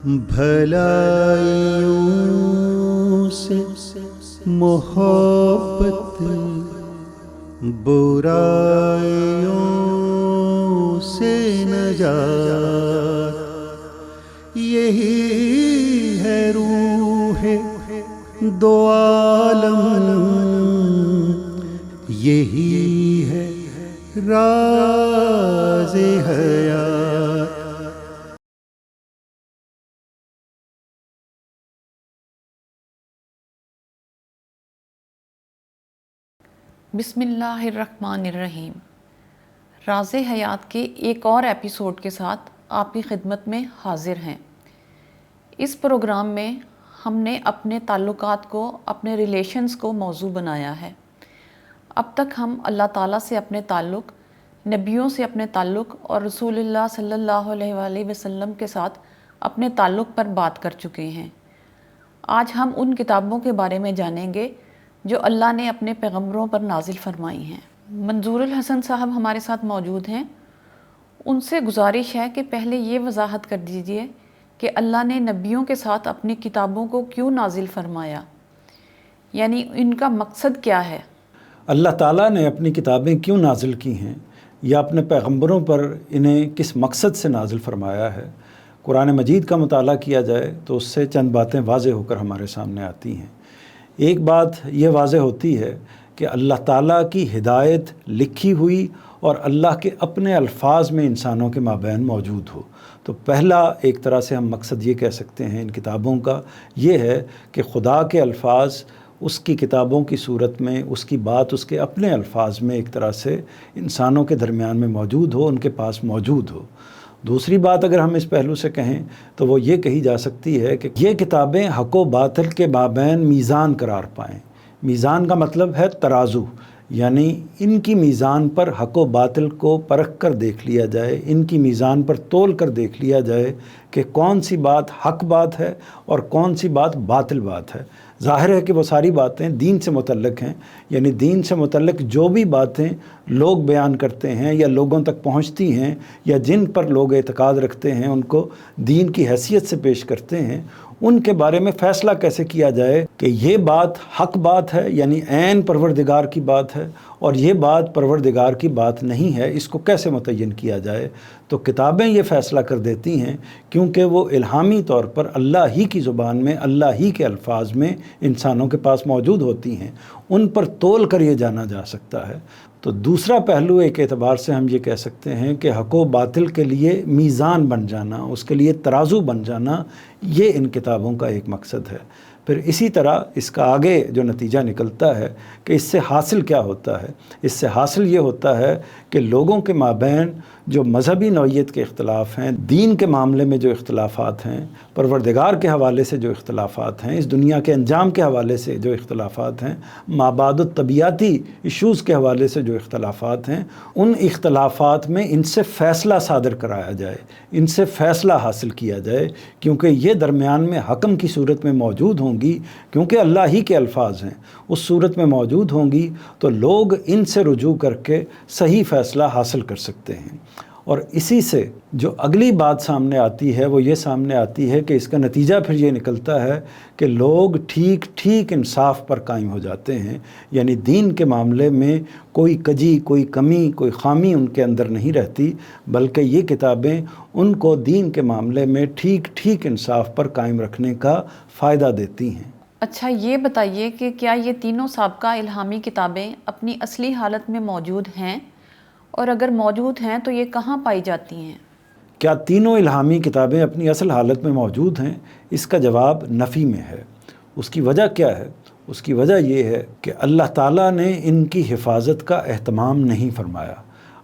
بھلائیوں سے محبت، برائیوں سے نجات، یہی ہے روح دو عالم، یہی ہے راز حیات۔ بسم اللہ الرحمن الرحیم۔ راز حیات کے ایک اور ایپیسوڈ کے ساتھ آپ کی خدمت میں حاضر ہیں۔ اس پروگرام میں ہم نے اپنے تعلقات کو، اپنے ریلیشنز کو موضوع بنایا ہے۔ اب تک ہم اللہ تعالیٰ سے اپنے تعلق، نبیوں سے اپنے تعلق اور رسول اللہ صلی اللہ علیہ وآلہ وسلم کے ساتھ اپنے تعلق پر بات کر چکے ہیں۔ آج ہم ان کتابوں کے بارے میں جانیں گے جو اللہ نے اپنے پیغمبروں پر نازل فرمائی ہیں۔ منظور الحسن صاحب ہمارے ساتھ موجود ہیں۔ ان سے گزارش ہے کہ پہلے یہ وضاحت کر دیجئے کہ اللہ نے نبیوں کے ساتھ اپنی کتابوں کو کیوں نازل فرمایا، یعنی ان کا مقصد کیا ہے؟ اللہ تعالیٰ نے اپنی کتابیں کیوں نازل کی ہیں یا اپنے پیغمبروں پر انہیں کس مقصد سے نازل فرمایا ہے، قرآن مجید کا مطالعہ کیا جائے تو اس سے چند باتیں واضح ہو کر ہمارے سامنے آتی ہیں۔ ایک بات یہ واضح ہوتی ہے کہ اللہ تعالیٰ کی ہدایت لکھی ہوئی اور اللہ کے اپنے الفاظ میں انسانوں کے مابین موجود ہو۔ تو پہلا ایک طرح سے ہم مقصد یہ کہہ سکتے ہیں ان کتابوں کا، یہ ہے کہ خدا کے الفاظ اس کی کتابوں کی صورت میں، اس کی بات اس کے اپنے الفاظ میں ایک طرح سے انسانوں کے درمیان میں موجود ہو، ان کے پاس موجود ہو۔ دوسری بات اگر ہم اس پہلو سے کہیں تو وہ یہ کہی جا سکتی ہے کہ یہ کتابیں حق و باطل کے مابین میزان قرار پائیں۔ میزان کا مطلب ہے ترازو، یعنی ان کی میزان پر حق و باطل کو پرکھ کر دیکھ لیا جائے، ان کی میزان پر تول کر دیکھ لیا جائے کہ کون سی بات حق بات ہے اور کون سی بات باطل بات ہے۔ ظاہر ہے کہ وہ ساری باتیں دین سے متعلق ہیں، یعنی دین سے متعلق جو بھی باتیں لوگ بیان کرتے ہیں یا لوگوں تک پہنچتی ہیں یا جن پر لوگ اعتقاد رکھتے ہیں، ان کو دین کی حیثیت سے پیش کرتے ہیں، ان کے بارے میں فیصلہ کیسے کیا جائے کہ یہ بات حق بات ہے، یعنی عین پروردگار کی بات ہے، اور یہ بات پروردگار کی بات نہیں ہے، اس کو کیسے متعین کیا جائے۔ تو کتابیں یہ فیصلہ کر دیتی ہیں، کیونکہ وہ الہامی طور پر اللہ ہی کی زبان میں، اللہ ہی کے الفاظ میں انسانوں کے پاس موجود ہوتی ہیں، ان پر تول کر یہ جانا جا سکتا ہے۔ تو دوسرا پہلو ایک اعتبار سے ہم یہ کہہ سکتے ہیں کہ حق و باطل کے لیے میزان بن جانا، اس کے لیے ترازو بن جانا، یہ ان کتابوں کا ایک مقصد ہے۔ پھر اسی طرح اس کا آگے جو نتیجہ نکلتا ہے کہ اس سے حاصل کیا ہوتا ہے، اس سے حاصل یہ ہوتا ہے کہ لوگوں کے مابین جو مذہبی نوعیت کے اختلاف ہیں، دین کے معاملے میں جو اختلافات ہیں، پروردگار کے حوالے سے جو اختلافات ہیں، اس دنیا کے انجام کے حوالے سے جو اختلافات ہیں، مابعد الطبیعاتی ایشوز کے حوالے سے جو اختلافات ہیں، ان اختلافات میں ان سے فیصلہ صادر کرایا جائے، ان سے فیصلہ حاصل کیا جائے، کیونکہ یہ درمیان میں حکم کی صورت میں موجود ہوں گی، کیونکہ اللہ ہی کے الفاظ ہیں، اس صورت میں موجود ہوں گی تو لوگ ان سے رجوع کر کے صحیح فیصلہ حاصل کر سکتے ہیں۔ اور اسی سے جو اگلی بات سامنے آتی ہے وہ یہ سامنے آتی ہے کہ اس کا نتیجہ پھر یہ نکلتا ہے کہ لوگ ٹھیک انصاف پر قائم ہو جاتے ہیں، یعنی دین کے معاملے میں کوئی کجی، کوئی کمی، کوئی خامی ان کے اندر نہیں رہتی، بلکہ یہ کتابیں ان کو دین کے معاملے میں ٹھیک انصاف پر قائم رکھنے کا فائدہ دیتی ہیں۔ اچھا، یہ بتائیے کہ کیا یہ تینوں سابقہ الہامی کتابیں اپنی اصلی حالت میں موجود ہیں، اور اگر موجود ہیں تو یہ کہاں پائی جاتی ہیں؟ کیا تینوں الہامی کتابیں اپنی اصل حالت میں موجود ہیں؟ اس کا جواب نفی میں ہے۔ اس کی وجہ کیا ہے؟ اس کی وجہ یہ ہے کہ اللہ تعالیٰ نے ان کی حفاظت کا اہتمام نہیں فرمایا۔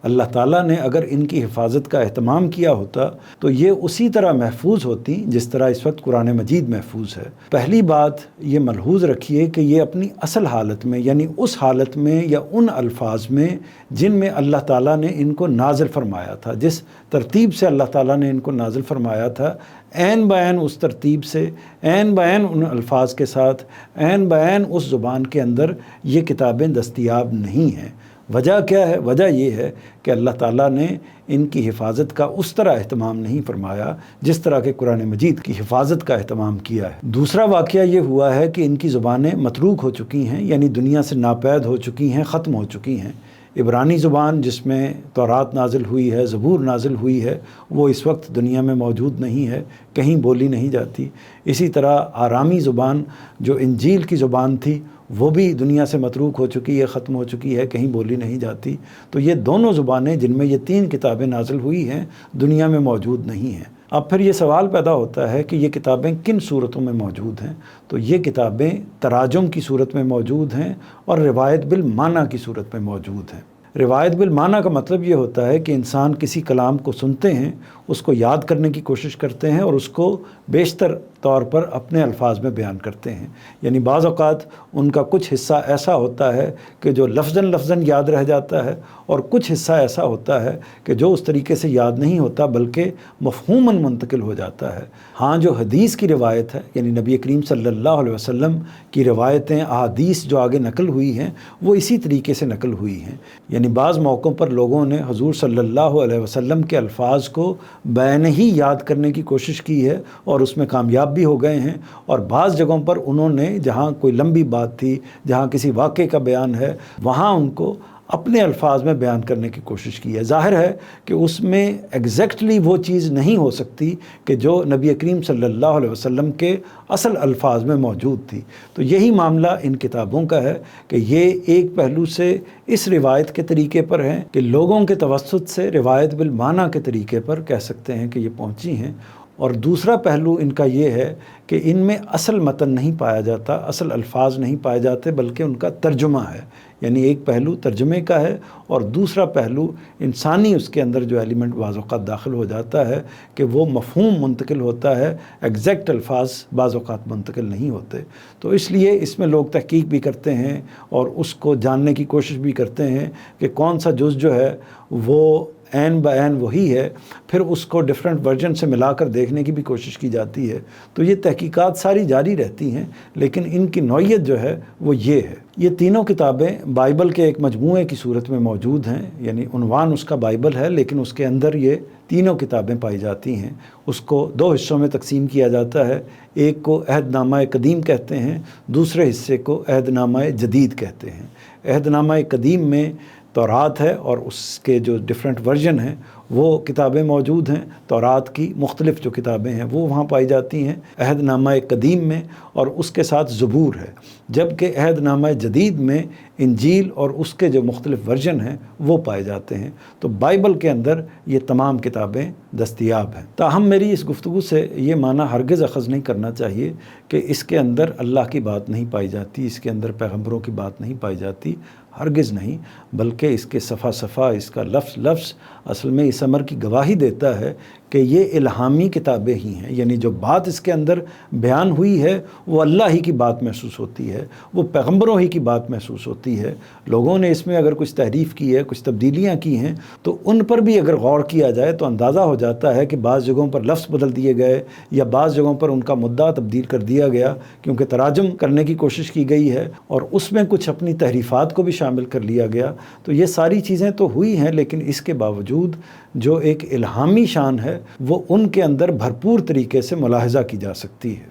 اللہ تعالیٰ نے اگر ان کی حفاظت کا اہتمام کیا ہوتا تو یہ اسی طرح محفوظ ہوتی جس طرح اس وقت قرآن مجید محفوظ ہے۔ پہلی بات یہ ملحوظ رکھیے کہ یہ اپنی اصل حالت میں، یعنی اس حالت میں یا ان الفاظ میں جن میں اللہ تعالیٰ نے ان کو نازل فرمایا تھا، جس ترتیب سے اللہ تعالیٰ نے ان کو نازل فرمایا تھا، عین بعین اس ترتیب سے، عین بعین ان الفاظ کے ساتھ، عین بعین اس زبان کے اندر یہ کتابیں دستیاب نہیں ہیں۔ وجہ کیا ہے؟ وجہ یہ ہے کہ اللہ تعالیٰ نے ان کی حفاظت کا اس طرح اہتمام نہیں فرمایا جس طرح کہ قرآن مجید کی حفاظت کا اہتمام کیا ہے۔ دوسرا واقعہ یہ ہوا ہے کہ ان کی زبانیں متروک ہو چکی ہیں، یعنی دنیا سے ناپید ہو چکی ہیں، ختم ہو چکی ہیں۔ عبرانی زبان جس میں تورات نازل ہوئی ہے، زبور نازل ہوئی ہے، وہ اس وقت دنیا میں موجود نہیں ہے، کہیں بولی نہیں جاتی۔ اسی طرح آرامی زبان جو انجیل کی زبان تھی وہ بھی دنیا سے متروک ہو چکی ہے، ختم ہو چکی ہے، کہیں بولی نہیں جاتی۔ تو یہ دونوں زبانیں جن میں یہ 3 کتابیں نازل ہوئی ہیں دنیا میں موجود نہیں ہیں۔ اب پھر یہ سوال پیدا ہوتا ہے کہ یہ کتابیں کن صورتوں میں موجود ہیں؟ تو یہ کتابیں تراجم کی صورت میں موجود ہیں اور روایت بالمعنی کی صورت میں موجود ہیں۔ روایت بالمعنی کا مطلب یہ ہوتا ہے کہ انسان کسی کلام کو سنتے ہیں، اس کو یاد کرنے کی کوشش کرتے ہیں اور اس کو بیشتر طور پر اپنے الفاظ میں بیان کرتے ہیں۔ یعنی بعض اوقات ان کا کچھ حصہ ایسا ہوتا ہے کہ جو لفظاً یاد رہ جاتا ہے، اور کچھ حصہ ایسا ہوتا ہے کہ جو اس طریقے سے یاد نہیں ہوتا بلکہ مفہوماً منتقل ہو جاتا ہے۔ ہاں، جو حدیث کی روایت ہے، یعنی نبی کریم صلی اللہ علیہ وسلم کی روایتیں، احادیث جو آگے نقل ہوئی ہیں، وہ اسی طریقے سے نقل ہوئی ہیں۔ یعنی بعض موقعوں پر لوگوں نے حضور صلی اللہ علیہ وسلم کے الفاظ کو بین ہی یاد کرنے کی کوشش کی ہے اور اس میں کامیاب بھی ہو گئے ہیں، اور بعض جگہوں پر انہوں نے جہاں کوئی لمبی بات تھی، جہاں کسی واقعے کا بیان ہے، وہاں ان کو اپنے الفاظ میں بیان کرنے کی کوشش کی ہے۔ ظاہر ہے کہ اس میں ایگزیکٹلی وہ چیز نہیں ہو سکتی کہ جو نبی کریم صلی اللہ علیہ وسلم کے اصل الفاظ میں موجود تھی۔ تو یہی معاملہ ان کتابوں کا ہے کہ یہ ایک پہلو سے اس روایت کے طریقے پر ہیں کہ لوگوں کے توسط سے روایت بالمعنی کے طریقے پر کہہ سکتے ہیں کہ یہ پہنچی ہیں، اور دوسرا پہلو ان کا یہ ہے کہ ان میں اصل متن نہیں پایا جاتا، اصل الفاظ نہیں پائے جاتے، بلکہ ان کا ترجمہ ہے۔ یعنی ایک پہلو ترجمے کا ہے اور دوسرا پہلو انسانی اس کے اندر جو ایلیمنٹ بعض اوقات داخل ہو جاتا ہے کہ وہ مفہوم منتقل ہوتا ہے، ایگزیکٹ الفاظ بعض اوقات منتقل نہیں ہوتے۔ تو اس لیے اس میں لوگ تحقیق بھی کرتے ہیں اور اس کو جاننے کی کوشش بھی کرتے ہیں کہ کون سا جز جو ہے وہ عین بعین وہی ہے، پھر اس کو ڈیفرنٹ ورژن سے ملا کر دیکھنے کی بھی کوشش کی جاتی ہے۔ تو یہ تحقیقات ساری جاری رہتی ہیں، لیکن ان کی نوعیت جو ہے وہ یہ ہے۔ یہ تینوں کتابیں بائبل کے ایک مجموعے کی صورت میں موجود ہیں، یعنی عنوان اس کا بائبل ہے، لیکن اس کے اندر یہ تینوں کتابیں پائی جاتی ہیں۔ اس کو 2 حصوں میں تقسیم کیا جاتا ہے، ایک کو عہد نامہ قدیم کہتے ہیں، دوسرے حصے کو عہد نامہ جدید کہتے ہیں۔ عہد نامہ قدیم میں تورات ہے اور اس کے جو ڈیفرنٹ ورژن ہیں وہ کتابیں موجود ہیں، تورات کی مختلف جو کتابیں ہیں وہ وہاں پائی جاتی ہیں عہد نامہ قدیم میں، اور اس کے ساتھ زبور ہے۔ جبکہ عہد نامہ جدید میں انجیل اور اس کے جو مختلف ورژن ہیں وہ پائے جاتے ہیں۔ تو بائبل کے اندر یہ تمام کتابیں دستیاب ہیں۔ تاہم میری اس گفتگو سے یہ معنی ہرگز اخذ نہیں کرنا چاہیے کہ اس کے اندر اللہ کی بات نہیں پائی جاتی، اس کے اندر پیغمبروں کی بات نہیں پائی جاتی، ہرگز نہیں، بلکہ اس کے صفحہ صفحہ، اس کا لفظ لفظ اصل میں اس امر کی گواہی دیتا ہے کہ یہ الہامی کتابیں ہی ہیں۔ یعنی جو بات اس کے اندر بیان ہوئی ہے وہ اللہ ہی کی بات محسوس ہوتی ہے، وہ پیغمبروں ہی کی بات محسوس ہوتی ہے۔ لوگوں نے اس میں اگر کچھ تحریف کی ہے، کچھ تبدیلیاں کی ہیں، تو ان پر بھی اگر غور کیا جائے تو اندازہ ہو جاتا ہے کہ بعض جگہوں پر لفظ بدل دیے گئے یا بعض جگہوں پر ان کا مدعا تبدیل کر دیا گیا، کیونکہ تراجم کرنے کی کوشش کی گئی ہے اور اس میں کچھ اپنی تحریفات کو بھی شامل کر لیا گیا۔ تو یہ ساری چیزیں تو ہوئی ہیں، لیکن اس کے باوجود جو ایک الہامی شان ہے وہ ان کے اندر بھرپور طریقے سے ملاحظہ کی جا سکتی ہے۔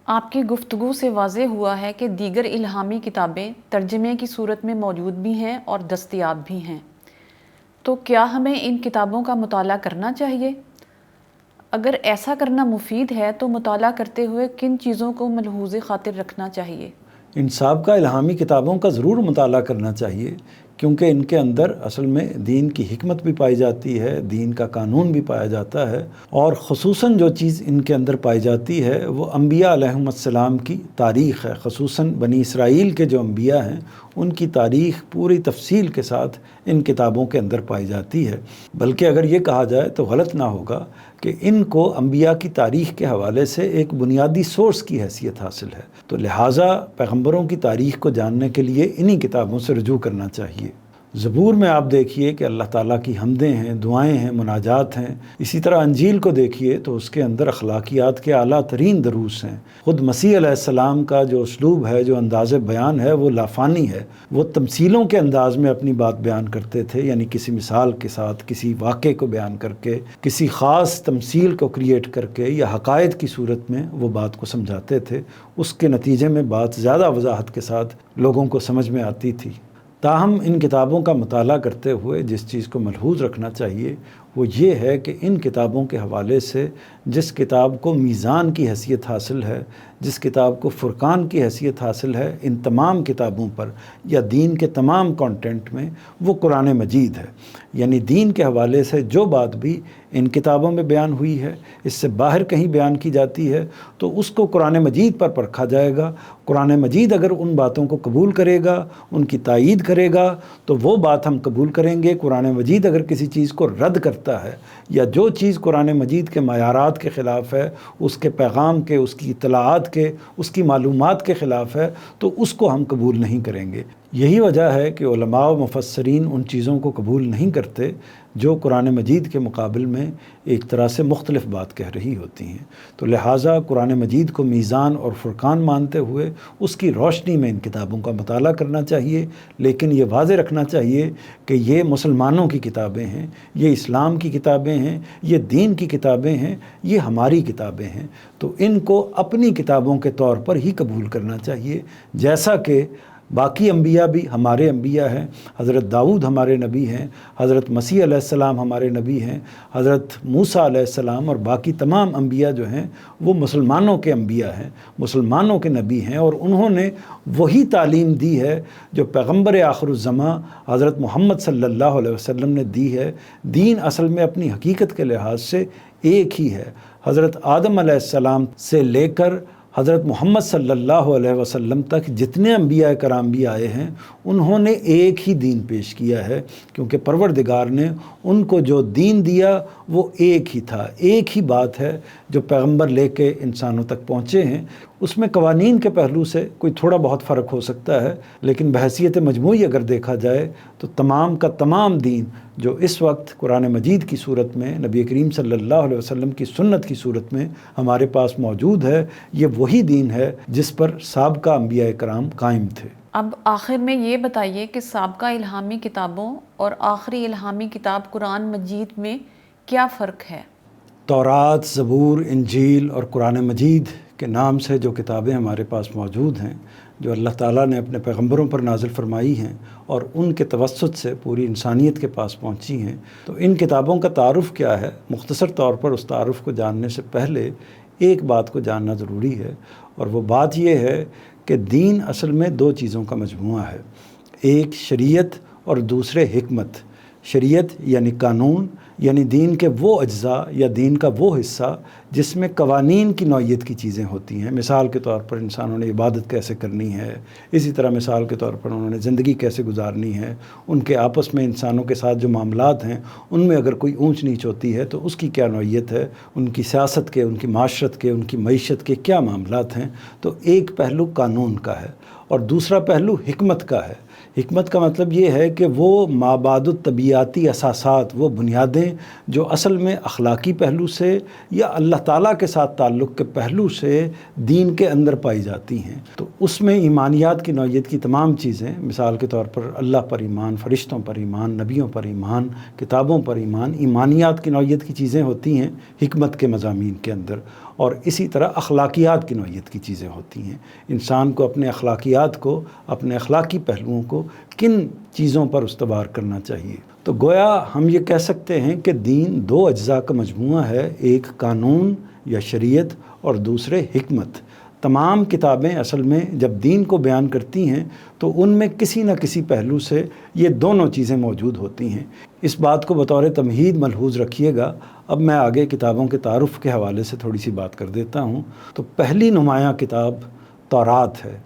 آپ کی گفتگو سے واضح ہوا ہے کہ دیگر الہامی کتابیں ترجمے کی صورت میں موجود بھی ہیں اور دستیاب بھی ہیں۔ تو کیا ہمیں ان کتابوں کا مطالعہ کرنا چاہیے؟ اگر ایسا کرنا مفید ہے تو مطالعہ کرتے ہوئے کن چیزوں کو ملحوظ خاطر رکھنا چاہیے؟ ان سابقہ الہامی کتابوں کا ضرور مطالعہ کرنا چاہیے، کیونکہ ان کے اندر اصل میں دین کی حکمت بھی پائی جاتی ہے، دین کا قانون بھی پایا جاتا ہے، اور خصوصاً جو چیز ان کے اندر پائی جاتی ہے وہ انبیاء علیہم السلام کی تاریخ ہے۔ خصوصاً بنی اسرائیل کے جو انبیاء ہیں ان کی تاریخ پوری تفصیل کے ساتھ ان کتابوں کے اندر پائی جاتی ہے۔ بلکہ اگر یہ کہا جائے تو غلط نہ ہوگا کہ ان کو انبیاء کی تاریخ کے حوالے سے ایک بنیادی سورس کی حیثیت حاصل ہے، تو لہٰذا پیغمبروں کی تاریخ کو جاننے کے لیے انہی کتابوں سے رجوع کرنا چاہیے۔ زبور میں آپ دیکھیے کہ اللہ تعالیٰ کی حمدیں ہیں، دعائیں ہیں، مناجات ہیں۔ اسی طرح انجیل کو دیکھیے تو اس کے اندر اخلاقیات کے اعلیٰ ترین دروس ہیں۔ خود مسیح علیہ السلام کا جو اسلوب ہے، جو انداز بیان ہے، وہ لافانی ہے۔ وہ تمثیلوں کے انداز میں اپنی بات بیان کرتے تھے، یعنی کسی مثال کے ساتھ، کسی واقعے کو بیان کر کے، کسی خاص تمثیل کو کریٹ کر کے یا حقائق کی صورت میں وہ بات کو سمجھاتے تھے۔ اس کے نتیجے میں بات زیادہ وضاحت کے ساتھ لوگوں کو سمجھ میں آتی تھی۔ تاہم ان کتابوں کا مطالعہ کرتے ہوئے جس چیز کو ملحوظ رکھنا چاہیے وہ یہ ہے کہ ان کتابوں کے حوالے سے جس کتاب کو میزان کی حیثیت حاصل ہے، جس کتاب کو فرقان کی حیثیت حاصل ہے، ان تمام کتابوں پر یا دین کے تمام کانٹینٹ میں، وہ قرآن مجید ہے۔ یعنی دین کے حوالے سے جو بات بھی ان کتابوں میں بیان ہوئی ہے، اس سے باہر کہیں بیان کی جاتی ہے تو اس کو قرآن مجید پر پرکھا جائے گا۔ قرآن مجید اگر ان باتوں کو قبول کرے گا، ان کی تائید کرے گا تو وہ بات ہم قبول کریں گے۔ قرآن مجید اگر کسی چیز کو رد کرتا ہے یا جو چیز قرآن مجید کے معیارات کے خلاف ہے، اس کے پیغام کے، اس کی اطلاعات کے، اس کی معلومات کے خلاف ہے، تو اس کو ہم قبول نہیں کریں گے۔ یہی وجہ ہے کہ علماء و مفسرین ان چیزوں کو قبول نہیں کرتے جو قرآن مجید کے مقابل میں ایک طرح سے مختلف بات کہہ رہی ہوتی ہیں۔ تو لہٰذا قرآن مجید کو میزان اور فرقان مانتے ہوئے اس کی روشنی میں ان کتابوں کا مطالعہ کرنا چاہیے، لیکن یہ واضح رکھنا چاہیے کہ یہ مسلمانوں کی کتابیں ہیں، یہ اسلام کی کتابیں ہیں، یہ دین کی کتابیں ہیں، یہ ہماری کتابیں ہیں، تو ان کو اپنی کتابوں کے طور پر ہی قبول کرنا چاہیے، جیسا کہ باقی انبیاء بھی ہمارے انبیاء ہیں۔ حضرت داؤد ہمارے نبی ہیں، حضرت مسیح علیہ السلام ہمارے نبی ہیں، حضرت موسیٰ علیہ السلام اور باقی تمام انبیاء جو ہیں وہ مسلمانوں کے انبیاء ہیں، مسلمانوں کے نبی ہیں، اور انہوں نے وہی تعلیم دی ہے جو پیغمبر آخر الزماں حضرت محمد صلی اللہ علیہ وسلم نے دی ہے۔ دین اصل میں اپنی حقیقت کے لحاظ سے ایک ہی ہے۔ حضرت آدم علیہ السلام سے لے کر حضرت محمد صلی اللہ علیہ وسلم تک جتنے انبیاء کرام بھی آئے ہیں انہوں نے ایک ہی دین پیش کیا ہے، کیونکہ پروردگار نے ان کو جو دین دیا وہ ایک ہی تھا، ایک ہی بات ہے جو پیغمبر لے کے انسانوں تک پہنچے ہیں۔ اس میں قوانین کے پہلو سے کوئی تھوڑا بہت فرق ہو سکتا ہے، لیکن بحیثیت مجموعی اگر دیکھا جائے تو تمام کا تمام دین جو اس وقت قرآن مجید کی صورت میں، نبی کریم صلی اللہ علیہ وسلم کی سنت کی صورت میں ہمارے پاس موجود ہے، یہ وہی دین ہے جس پر سابقہ انبیاء کرام قائم تھے۔ اب آخر میں یہ بتائیے کہ سابقہ الہامی کتابوں اور آخری الہامی کتاب قرآن مجید میں کیا فرق ہے؟ تورات، زبور، انجیل اور قرآن مجید کے نام سے جو کتابیں ہمارے پاس موجود ہیں، جو اللہ تعالیٰ نے اپنے پیغمبروں پر نازل فرمائی ہیں اور ان کے توسط سے پوری انسانیت کے پاس پہنچی ہیں، تو ان کتابوں کا تعارف کیا ہے؟ مختصر طور پر اس تعارف کو جاننے سے پہلے ایک بات کو جاننا ضروری ہے، اور وہ بات یہ ہے کہ دین اصل میں دو چیزوں کا مجموعہ ہے، ایک شریعت اور دوسرے حکمت۔ شریعت یعنی قانون، یعنی دین کے وہ اجزاء یا دین کا وہ حصہ جس میں قوانین کی نوعیت کی چیزیں ہوتی ہیں۔ مثال کے طور پر انسانوں نے عبادت کیسے کرنی ہے، اسی طرح مثال کے طور پر انہوں نے زندگی کیسے گزارنی ہے، ان کے آپس میں انسانوں کے ساتھ جو معاملات ہیں ان میں اگر کوئی اونچ نیچ ہوتی ہے تو اس کی کیا نوعیت ہے، ان کی سیاست کے، ان کی معاشرت کے، ان کی معیشت کے کیا معاملات ہیں۔ تو ایک پہلو قانون کا ہے اور دوسرا پہلو حکمت کا ہے۔ حکمت کا مطلب یہ ہے کہ وہ مابعد الطبیعاتی اساسات، وہ بنیادیں جو اصل میں اخلاقی پہلو سے یا اللہ تعالیٰ کے ساتھ تعلق کے پہلو سے دین کے اندر پائی جاتی ہیں، تو اس میں ایمانیات کی نوعیت کی تمام چیزیں، مثال کے طور پر اللہ پر ایمان، فرشتوں پر ایمان، نبیوں پر ایمان، کتابوں پر ایمان، ایمانیات کی نوعیت کی چیزیں ہوتی ہیں حکمت کے مضامین کے اندر، اور اسی طرح اخلاقیات کی نوعیت کی چیزیں ہوتی ہیں۔ انسان کو اپنے اخلاقیات کو، اپنے اخلاقی پہلوؤں کو کن چیزوں پر استوار کرنا چاہیے۔ تو گویا ہم یہ کہہ سکتے ہیں کہ دین دو اجزاء کا مجموعہ ہے، ایک قانون یا شریعت اور دوسرے حکمت۔ تمام کتابیں اصل میں جب دین کو بیان کرتی ہیں تو ان میں کسی نہ کسی پہلو سے یہ دونوں چیزیں موجود ہوتی ہیں۔ اس بات کو بطور تمہید ملحوظ رکھیے گا۔ اب میں آگے کتابوں کے تعارف کے حوالے سے تھوڑی سی بات کر دیتا ہوں۔ تو پہلی نمایاں کتاب تورات ہے۔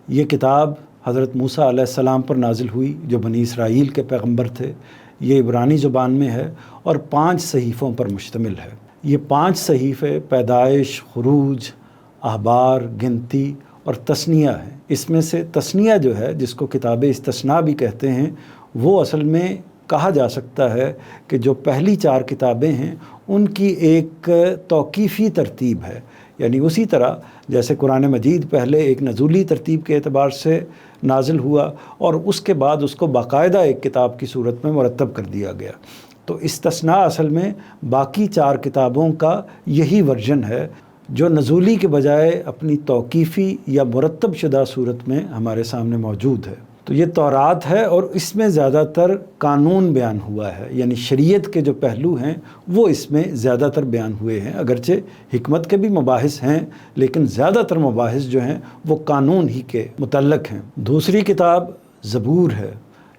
یہ کتاب حضرت موسیٰ علیہ السلام پر نازل ہوئی جو بنی اسرائیل کے پیغمبر تھے۔ یہ عبرانی زبان میں ہے اور 5 صحیفوں پر مشتمل ہے۔ یہ 5 صحیفے پیدائش، خروج، احبار، گنتی اور تثنیہ ہے۔ اس میں سے تثنیہ جو ہے، جس کو کتاب استثناء بھی کہتے ہیں، وہ اصل میں کہا جا سکتا ہے کہ جو پہلی 4 کتابیں ہیں ان کی ایک توقیفی ترتیب ہے، یعنی اسی طرح جیسے قرآن مجید پہلے ایک نزولی ترتیب کے اعتبار سے نازل ہوا اور اس کے بعد اس کو باقاعدہ ایک کتاب کی صورت میں مرتب کر دیا گیا، تو استثناء اصل میں باقی 4 کتابوں کا یہی ورژن ہے جو نزولی کے بجائے اپنی توقیفی یا مرتب شدہ صورت میں ہمارے سامنے موجود ہے۔ تو یہ تورات ہے اور اس میں زیادہ تر قانون بیان ہوا ہے، یعنی شریعت کے جو پہلو ہیں وہ اس میں زیادہ تر بیان ہوئے ہیں، اگرچہ حکمت کے بھی مباحث ہیں لیکن زیادہ تر مباحث جو ہیں وہ قانون ہی کے متعلق ہیں۔ دوسری کتاب زبور ہے،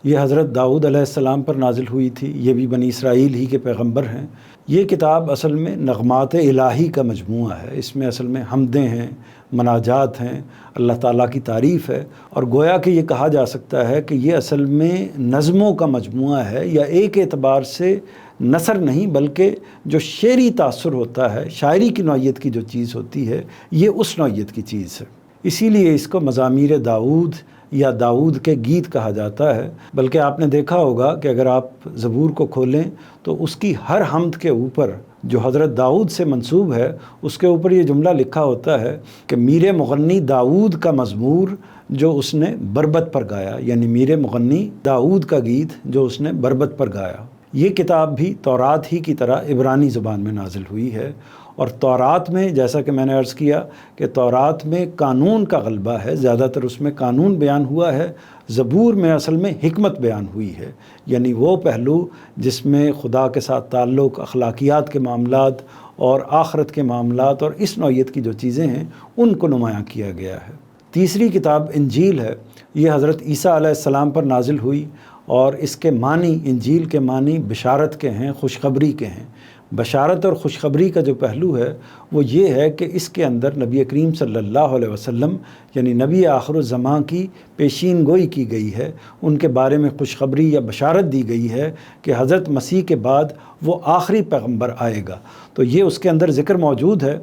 یہ حضرت داؤد علیہ السلام پر نازل ہوئی تھی، یہ بھی بنی اسرائیل ہی کے پیغمبر ہیں۔ یہ کتاب اصل میں نغمات الہی کا مجموعہ ہے، اس میں اصل میں حمدیں ہیں، مناجات ہیں، اللہ تعالیٰ کی تعریف ہے، اور گویا کہ یہ کہا جا سکتا ہے کہ یہ اصل میں نظموں کا مجموعہ ہے، یا ایک اعتبار سے نثر نہیں بلکہ جو شعری تاثر ہوتا ہے، شاعری کی نوعیت کی جو چیز ہوتی ہے، یہ اس نوعیت کی چیز ہے۔ اسی لیے اس کو مزامیر داؤد یا داؤد کے گیت کہا جاتا ہے، بلکہ آپ نے دیکھا ہوگا کہ اگر آپ زبور کو کھولیں تو اس کی ہر حمد کے اوپر جو حضرت داؤد سے منسوب ہے اس کے اوپر یہ جملہ لکھا ہوتا ہے کہ میر مغنی داؤد کا مزمور جو اس نے بربط پر گایا، یعنی میر مغنی داؤد کا گیت جو اس نے بربط پر گایا۔ یہ کتاب بھی تورات ہی کی طرح عبرانی زبان میں نازل ہوئی ہے، اور تورات میں جیسا کہ میں نے عرض کیا کہ تورات میں قانون کا غلبہ ہے، زیادہ تر اس میں قانون بیان ہوا ہے۔ زبور میں اصل میں حکمت بیان ہوئی ہے، یعنی وہ پہلو جس میں خدا کے ساتھ تعلق، اخلاقیات کے معاملات اور آخرت کے معاملات اور اس نوعیت کی جو چیزیں ہیں ان کو نمایاں کیا گیا ہے۔ تیسری کتاب انجیل ہے، یہ حضرت عیسیٰ علیہ السلام پر نازل ہوئی، اور اس کے معنی، انجیل کے معنی بشارت کے ہیں، خوشخبری کے ہیں۔ بشارت اور خوشخبری کا جو پہلو ہے وہ یہ ہے کہ اس کے اندر نبی کریم صلی اللہ علیہ وسلم یعنی نبی آخر الزمان کی پیشین گوئی کی گئی ہے، ان کے بارے میں خوشخبری یا بشارت دی گئی ہے کہ حضرت مسیح کے بعد وہ آخری پیغمبر آئے گا۔ تو یہ اس کے اندر ذکر موجود ہے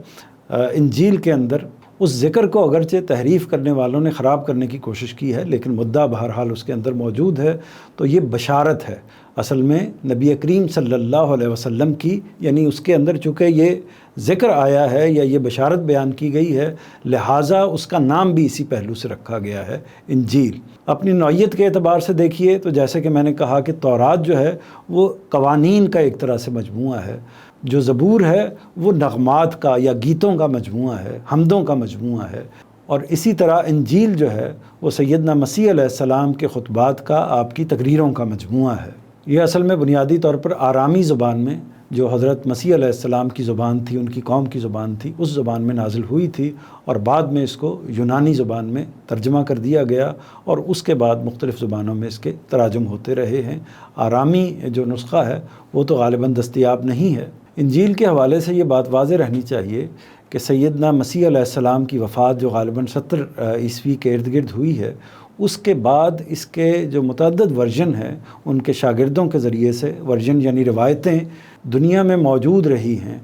انجیل کے اندر۔ اس ذکر کو اگرچہ تحریف کرنے والوں نے خراب کرنے کی کوشش کی ہے لیکن مدعا بہرحال اس کے اندر موجود ہے۔ تو یہ بشارت ہے اصل میں نبی کریم صلی اللہ علیہ وسلم کی، یعنی اس کے اندر چونکہ یہ ذکر آیا ہے یا یہ بشارت بیان کی گئی ہے لہٰذا اس کا نام بھی اسی پہلو سے رکھا گیا ہے انجیل۔ اپنی نوعیت کے اعتبار سے دیکھیے تو جیسے کہ میں نے کہا کہ تورات جو ہے وہ قوانین کا ایک طرح سے مجموعہ ہے، جو زبور ہے وہ نغمات کا یا گیتوں کا مجموعہ ہے، حمدوں کا مجموعہ ہے، اور اسی طرح انجیل جو ہے وہ سیدنا مسیح علیہ السلام کے خطبات کا، آپ کی تقریروں کا مجموعہ ہے۔ یہ اصل میں بنیادی طور پر آرامی زبان میں، جو حضرت مسیح علیہ السلام کی زبان تھی، ان کی قوم کی زبان تھی، اس زبان میں نازل ہوئی تھی، اور بعد میں اس کو یونانی زبان میں ترجمہ کر دیا گیا، اور اس کے بعد مختلف زبانوں میں اس کے تراجم ہوتے رہے ہیں۔ آرامی جو نسخہ ہے وہ تو غالباً دستیاب نہیں ہے۔ انجیل کے حوالے سے یہ بات واضح رہنی چاہیے کہ سیدنا مسیح علیہ السلام کی وفات جو غالباً 70 عیسوی کے ارد گرد ہوئی ہے، اس کے بعد اس کے جو متعدد ورژن ہیں ان کے شاگردوں کے ذریعے سے، ورژن یعنی روایتیں دنیا میں موجود رہی ہیں،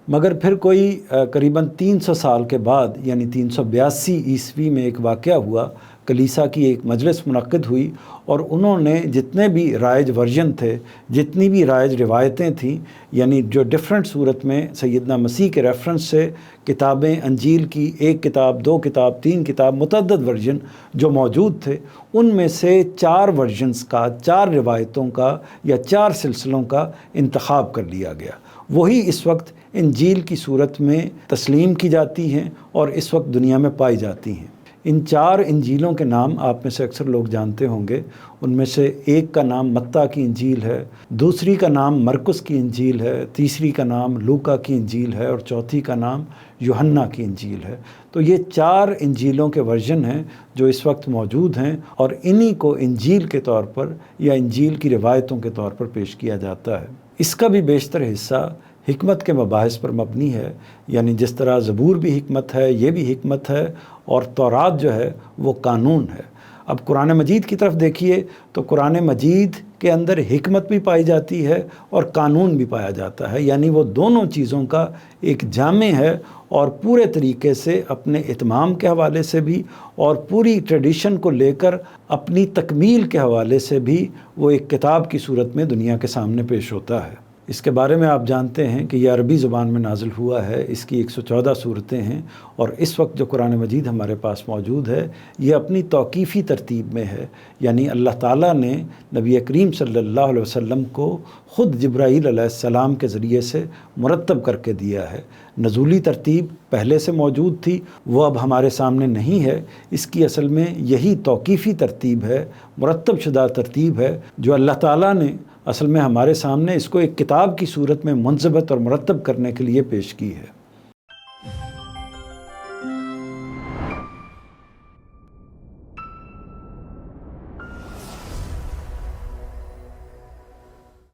مگر پھر کوئی قریباً 300 سال کے بعد یعنی 382 عیسوی میں ایک واقعہ ہوا، کلیسا کی ایک مجلس منعقد ہوئی، اور انہوں نے جتنے بھی رائج ورژن تھے، جتنی بھی رائج روایتیں تھیں، یعنی جو ڈیفرنٹ صورت میں سیدنا مسیح کے ریفرنس سے کتابیں، انجیل کی 1 کتاب، 2 کتاب، 3 کتاب، متعدد ورژن جو موجود تھے، ان میں سے 4 ورژنز کا، 4 روایتوں کا یا 4 سلسلوں کا انتخاب کر لیا گیا۔ وہی اس وقت انجیل کی صورت میں تسلیم کی جاتی ہیں اور اس وقت دنیا میں پائی جاتی ہیں۔ ان 4 انجیلوں کے نام آپ میں سے اکثر لوگ جانتے ہوں گے۔ ان میں سے ایک کا نام متی کی انجیل ہے، دوسری کا نام مرکس کی انجیل ہے، تیسری کا نام لوکا کی انجیل ہے، اور چوتھی کا نام یوحنا کی انجیل ہے۔ تو یہ 4 انجیلوں کے ورژن ہیں جو اس وقت موجود ہیں، اور انہی کو انجیل کے طور پر یا انجیل کی روایتوں کے طور پر پیش کیا جاتا ہے۔ اس کا بھی بیشتر حصہ حکمت کے مباحث پر مبنی ہے، یعنی جس طرح زبور بھی حکمت ہے، یہ بھی حکمت ہے، اور تورات جو ہے وہ قانون ہے۔ اب قرآن مجید کی طرف دیکھیے تو قرآن مجید کے اندر حکمت بھی پائی جاتی ہے اور قانون بھی پایا جاتا ہے، یعنی وہ دونوں چیزوں کا ایک جامع ہے، اور پورے طریقے سے اپنے اتمام کے حوالے سے بھی اور پوری ٹریڈیشن کو لے کر اپنی تکمیل کے حوالے سے بھی وہ ایک کتاب کی صورت میں دنیا کے سامنے پیش ہوتا ہے۔ اس کے بارے میں آپ جانتے ہیں کہ یہ عربی زبان میں نازل ہوا ہے، اس کی 114 صورتیں ہیں، اور اس وقت جو قرآن مجید ہمارے پاس موجود ہے یہ اپنی توقیفی ترتیب میں ہے، یعنی اللہ تعالیٰ نے نبی کریم صلی اللہ علیہ وسلم کو خود جبرائیل علیہ السلام کے ذریعے سے مرتب کر کے دیا ہے۔ نزولی ترتیب پہلے سے موجود تھی، وہ اب ہمارے سامنے نہیں ہے، اس کی اصل میں یہی توقیفی ترتیب ہے، مرتب شدہ ترتیب ہے جو اللہ تعالیٰ نے اصل میں ہمارے سامنے اس کو ایک کتاب کی صورت میں منضبط اور مرتب کرنے کے لیے پیش کی ہے۔